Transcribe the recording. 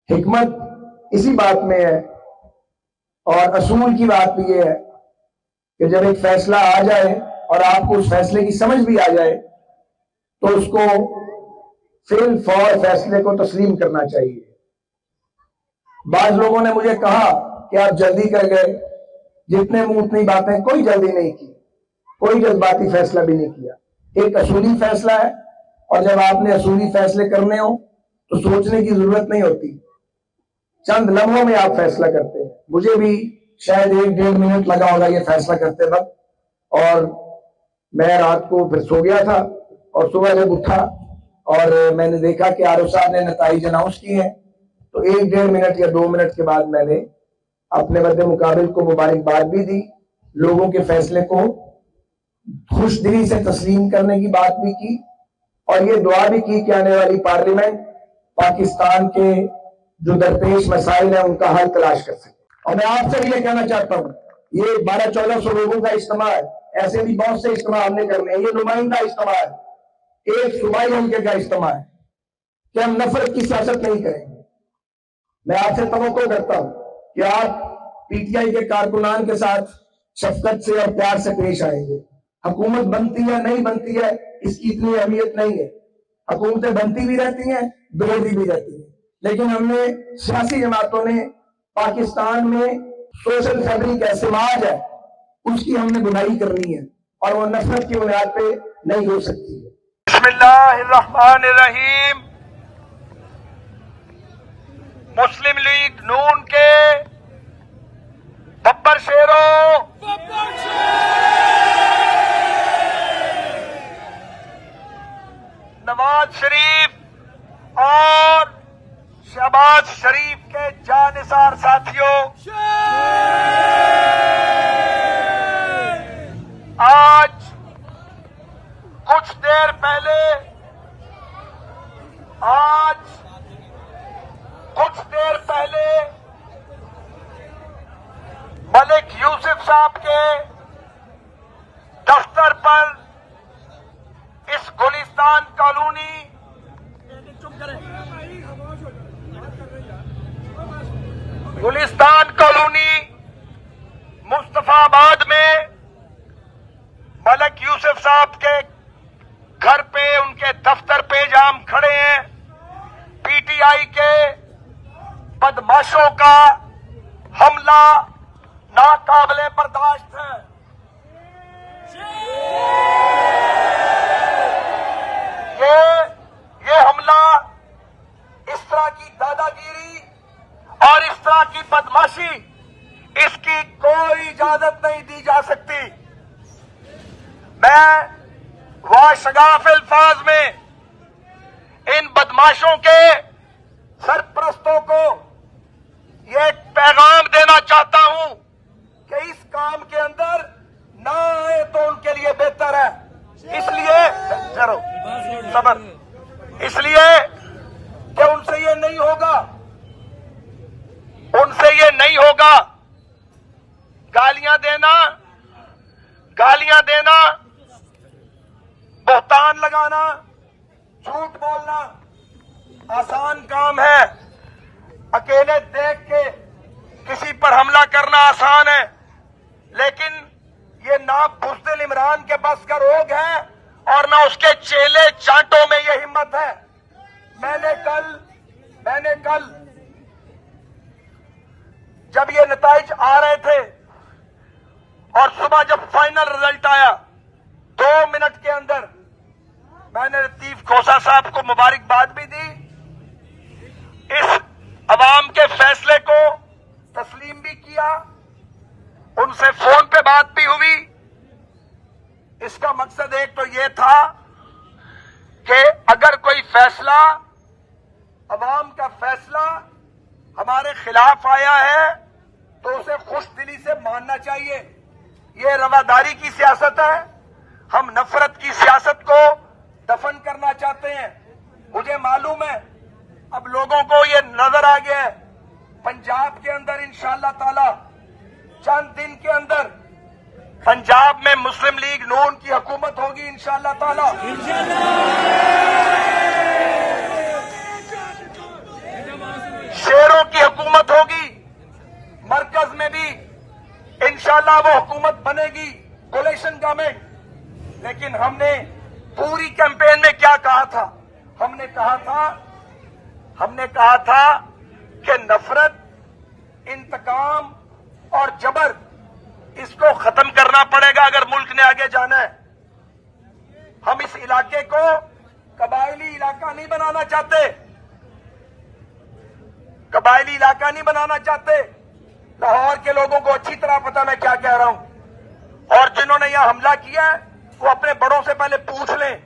हिकमत इसी बात में है और असूल की बात भी ये है कि जब एक फैसला आ जाए और आपको उस फैसले की समझ भी आ जाए तो उसको फिल फौर फैसले को तस्लीम करना चाहिए। बाज लोगों ने मुझे कहा कि आप जल्दी कर गए, जितने मुंह उतनी बातें, कोई जल्दी नहीं की, कोई जज्बाती फैसला भी नहीं किया। एक असूली फैसला है और जब आपने असूली फैसले करने हो तो सोचने की जरूरत नहीं होती, चंद लम्हों में आप फैसला करते हैं। मुझे भी शायद 1-1.5 मिनट लगा होगा ये फैसला करते वक्त, और मैं रात को फिर सो गया था और सुबह जब उठा और मैंने देखा कि आरओ साहब ने नताइज अनाउंस किए हैं तो 1-1.5 मिनट या 2 मिनट के बाद मैंने अपने मद्दे मुकाबिल को मुबारकबाद भी दी, लोगों के फैसले को खुश दिली से तस्लीम करने की बात भी की और ये दुआ भी की कि आने वाली पार्लियामेंट पाकिस्तान के जो दरपेश मसाइल है उनका हल तलाश कर सके। और मैं आपसे भी ये कहना चाहता हूँ, ये 1200-1400 लोगों का इज्तिमा है, ऐसे भी बहुत से इज्तिमा हमने करने हैं, ये नुमाइंदा इज्तिमा है, एक सूबाई उनके का इज्तिमा है कि हम नफरत की सियासत नहीं करेंगे। मैं आपसे तवक्को करता हूं कि आप पीटीआई के कारकुनान के साथ शफकत से और प्यार से पेश आएंगे। हुकूमत बनती है नहीं बनती है इसकी इतनी अहमियत नहीं है, हुकूमतें बनती भी रहती हैं, बिगड़ती भी रहती हैं, लेकिन हमने सियासी जमातों ने पाकिस्तान में सोशल फैब्रिक है, समाज है, उसकी हमने बुनाई करनी है और वो नफरत की बुनियाद पे नहीं हो सकती है। बिस्मिल्लाहिर्रहमानिर्रहीम। मुस्लिम लीग नून के बब्बर शेरों, नवाज शरीफ और शहबाज शरीफ के जानिसार साथियों, आज कुछ देर पहले मलिक यूसुफ साहब के दफ्तर पर इस गुलिस्तान कॉलोनी मुस्तफाबाद में मलिक यूसुफ साहब के घर पे, उनके दफ्तर पे जहां हम खड़े हैं, पीटीआई के बदमाशों का हमला नाकाबिले बर्दाश्त है। ये हमला, इस तरह की दादागिरी और इस तरह की बदमाशी, इसकी कोई इजाजत नहीं दी जा सकती। मैं वाशगाफ अल्फाज में इन बदमाशों के सरपरस्तों को ये पैगाम देना चाहता हूं कि इस काम के अंदर ना आए तो उनके लिए बेहतर है। इसलिए चलो सबर, इसलिए कि उनसे ये नहीं होगा। गालियां देना, बहतान लगाना, झूठ बोलना आसान काम है, अकेले देख के किसी पर हमला करना आसान है, लेकिन ये ना बुज़दिल इमरान के बस का रोग है और ना उसके चेले चांटों में ये हिम्मत है। मैंने कल जब ये नताइज आ रहे थे और सुबह जब फाइनल रिजल्ट आया, 2 मिनट के अंदर मैंने लतीफ खोसा साहब को मुबारकबाद भी दी, इस अवाम के फैसले को तस्लीम भी किया, उनसे फोन पे बात भी हुई। इसका मकसद एक तो ये था कि अगर कोई फैसला, अवाम का फैसला हमारे खिलाफ आया है तो उसे खुश दिली से मानना चाहिए। ये रवादारी की सियासत है, हम नफरत की सियासत को दफन करना चाहते हैं। मुझे मालूम है, अब लोगों को ये नजर आ गया है, पंजाब के अंदर इंशाअल्लाह ताला चंद दिन के अंदर पंजाब में मुस्लिम लीग नून की हुकूमत होगी इंशाअल्लाह ताला। शेर इंशाल्लाह वो हुकूमत बनेगी, कोलेशन गवर्नमेंट। लेकिन हमने पूरी कैंपेन में क्या कहा था? हमने कहा था कि नफरत, इंतकाम और जबर, इसको खत्म करना पड़ेगा अगर मुल्क ने आगे जाना है। हम इस इलाके को कबायली इलाका नहीं बनाना चाहते, कबायली इलाका नहीं बनाना चाहते। लाहौर के लोगों को अच्छी तरह पता मैं क्या कह रहा हूं, और जिन्होंने यहां हमला किया है वो अपने बड़ों से पहले पूछ लें